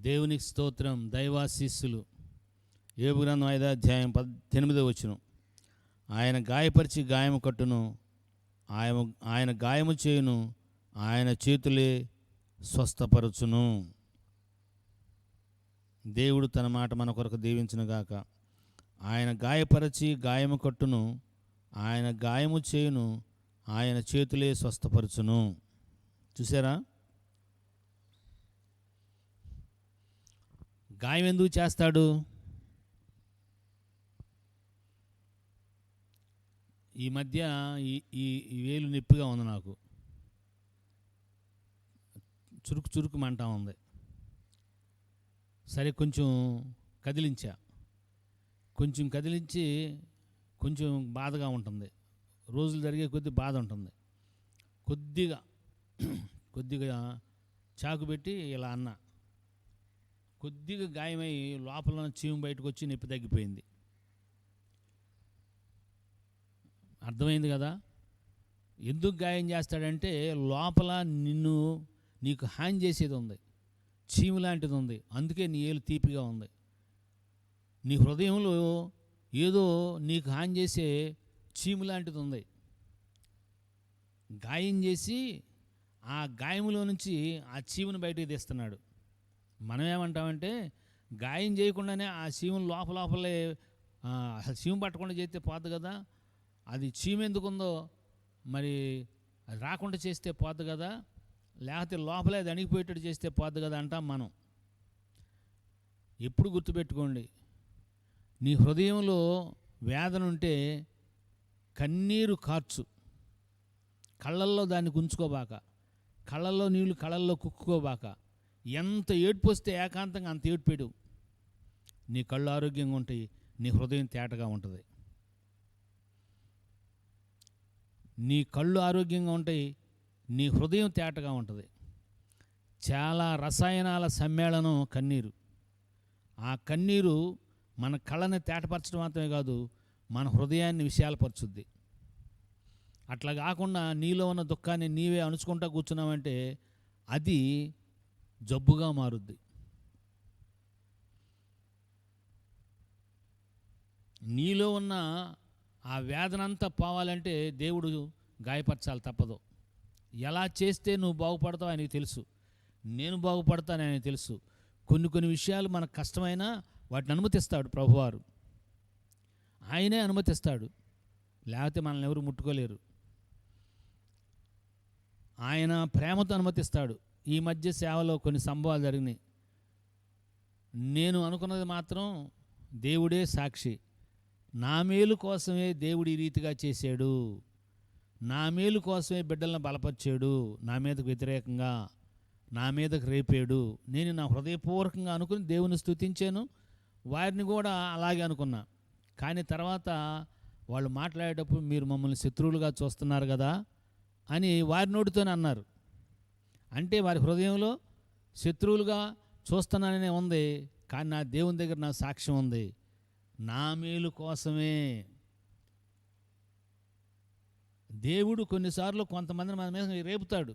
దేవునికి స్తోత్రం. దైవాశీస్సులు. యోబు గ్రంథం 5వ అధ్యాయం 18వ వచనం. ఆయన గాయపరిచి గాయము కట్టును, ఆయన గాయము చేయును, ఆయన చేతులే స్వస్థపరచును. దేవుడు తన మాట మన కొరకు దీవించునుగాక. ఆయన గాయపరచి గాయము కట్టును, ఆయన గాయము చేయును, ఆయన చేతులే స్వస్థపరచును. చూసారా? గాయం ఎందుకు చేస్తాడు? ఈ మధ్య ఈ వేలు నొప్పిగా ఉంది, నాకు చురుకు చురుకు మంటా ఉంది. సరే, కొంచెం కదిలించి కొంచెం బాధగా ఉంటుంది. రోజులు జరిగే కొద్ది బాధ ఉంటుంది. కొద్దిగా చాకు పెట్టి ఇలా అన్న, కొద్దిగా గాయమై లోపల చీము బయటకు వచ్చి నొప్పి తగ్గిపోయింది. అర్థమైంది కదా? ఎందుకు గాయం చేస్తాడంటే లోపల నీకు హాని చేసేది ఉంది, చీము లాంటిది ఉంది. అందుకే నీ ఏలు తీపిగా ఉంది. నీ హృదయంలో ఏదో నీకు హాని చేసే చీము లాంటిది ఉంది. గాయం చేసి ఆ గాయములో నుంచి ఆ చీమును బయటకు తీస్తున్నాడు. మనం ఏమంటామంటే గాయం చేయకుండానే ఆ చీమును లోపలే చీము పట్టకుండా చేస్తే పోద్దు కదా, అది చీము ఎందుకుందో మరి అది రాకుండా చేస్తే పోద్దు కదా, లేకపోతే లోపలే అది అణిగిపోయేటట్టు చేస్తే పోద్దు కదా అంటాం మనం. ఎప్పుడు గుర్తుపెట్టుకోండి, నీ హృదయంలో వేదన ఉంటే కన్నీరు కార్చు, కళ్ళల్లో దాన్ని ఉంచుకోబాక, కళ్ళల్లో నీళ్లు కళ్ళల్లో కుక్కుకోబాక. ఎంత ఏడ్పు వస్తే ఏకాంతంగా అంత ఏడ్పేడు. నీ కళ్ళు ఆరోగ్యంగా ఉంటాయి, నీ హృదయం తేటగా ఉంటుంది. నీ కళ్ళు ఆరోగ్యంగా ఉంటాయి, నీ హృదయం తేటగా ఉంటుంది. చాలా రసాయనాల సమ్మేళనం కన్నీరు. ఆ కన్నీరు మన కళ్ళని తేటపరచడం మాత్రమే కాదు, మన హృదయాన్ని విశాలపరచుద్ది. అట్లా కాకుండా నీలో ఉన్న దుఃఖాన్ని నీవే అణుచుకుంటా కూర్చున్నావంటే అది జబ్బుగా మారుద్ది. నీలో ఉన్న ఆ వేదనంతా పోవాలంటే దేవుడు గాయపరచాలి, తప్పదు. ఎలా చేస్తే నువ్వు బాగుపడతావు ఆయనకి తెలుసు, నేను బాగుపడతాను ఆయనకి తెలుసు. కొన్ని విషయాలు మనకు కష్టమైనా వాటిని అనుమతిస్తాడు ప్రభువారు. ఆయనే అనుమతిస్తాడు, లేకపోతే మనల్ని ఎవరు ముట్టుకోలేరు. ఆయన ప్రేమతో అనుమతిస్తాడు. ఈ మధ్య సేవలో కొన్ని సంభవాలు జరిగినాయి. నేను అనుకున్నది మాత్రం దేవుడే సాక్షి. నా మేలు కోసమే దేవుడు ఈ రీతిగా చేశాడు, నా మేలు కోసమే బిడ్డలను బలపరిచాడు. నా మీదకు వ్యతిరేకంగా నా మీదకు రేపాడు. నేను నా హృదయపూర్వకంగా అనుకుని దేవుని స్తుతించాను, వారిని కూడా అలాగే అనుకున్నా. కానీ తర్వాత వాళ్ళు మాట్లాడేటప్పుడు మీరు మమ్మల్ని శత్రువులుగా చూస్తున్నారు కదా అని వారి నోటితోనే అన్నారు. అంటే వారి హృదయంలో శత్రువులుగా చూస్తున్నాననే ఉంది, కానీ నా దేవుని దగ్గర నా సాక్ష్యం ఉంది. నా మేలు కోసమే దేవుడు కొన్నిసార్లు కొంతమందిని మన మీద రేపుతాడు,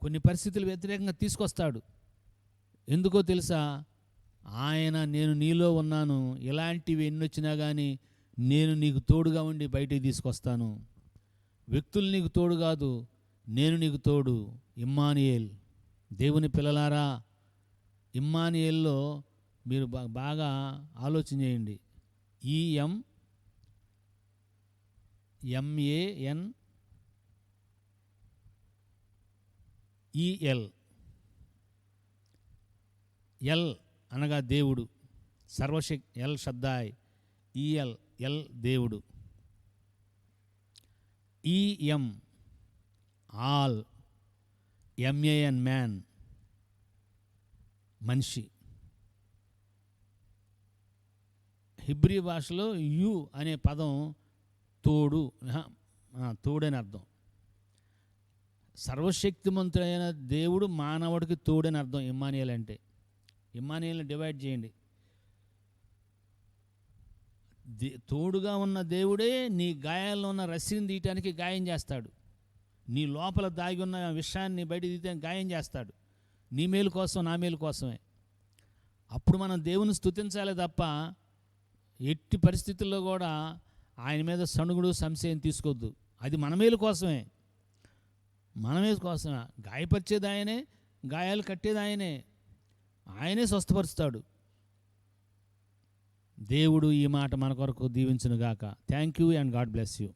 కొన్ని పరిస్థితులు వ్యతిరేకంగా తీసుకొస్తాడు. ఎందుకో తెలుసా? ఆయన నేను నీలో ఉన్నాను, ఇలాంటివి ఎన్ని వచ్చినా కానీ నేను నీకు తోడుగా ఉండి బయటికి తీసుకొస్తాను. వ్యక్తులు నీకు తోడు కాదు, నేను నీకు తోడు. ఇమ్మానుయేల్. దేవుని పిల్లలారా, ఇమ్మానుయేల్లో మీరు బాగా ఆలోచన చేయండి. EMMANEL. ఎల్ అనగా దేవుడు, సర్వశక్తి. ఎల్ షద్దాయ్. ఎల్ దేవుడు. EM all. MAN మ్యాన్, మనిషి. హిబ్రీ భాషలో యు అనే పదం తోడు, తోడని అర్థం. సర్వశక్తిమంతుడైన దేవుడు మానవుడికి తోడని అర్థం ఇమ్మానుయేల్ అంటే. ఇమ్మానుయేల్ని డివైడ్ చేయండి. తోడుగా ఉన్న దేవుడే నీ గాయాల్లో ఉన్న రస్సిని తీయటానికి గాయం చేస్తాడు. నీ లోపల దాగి ఉన్న విషయాన్ని బయట తీయటానికి గాయం చేస్తాడు. నీ మేలు కోసం, నా మేలు కోసమే. అప్పుడు మనం దేవుని స్తుతించాలి తప్ప ఎట్టి పరిస్థితుల్లో కూడా ఆయన మీద సణుగుడు సంశయం తీసుకోవద్దు. అది మన మేలు కోసమే, మన మేలు కోసమే. గాయపరిచేది ఆయనే, గాయాలు కట్టేది ఆయనే, ఆయనే స్వస్థపరుస్తాడు. దేవుడు ఈ మాట మన కొరకు దీవించునుగాక. Thank you and God bless you.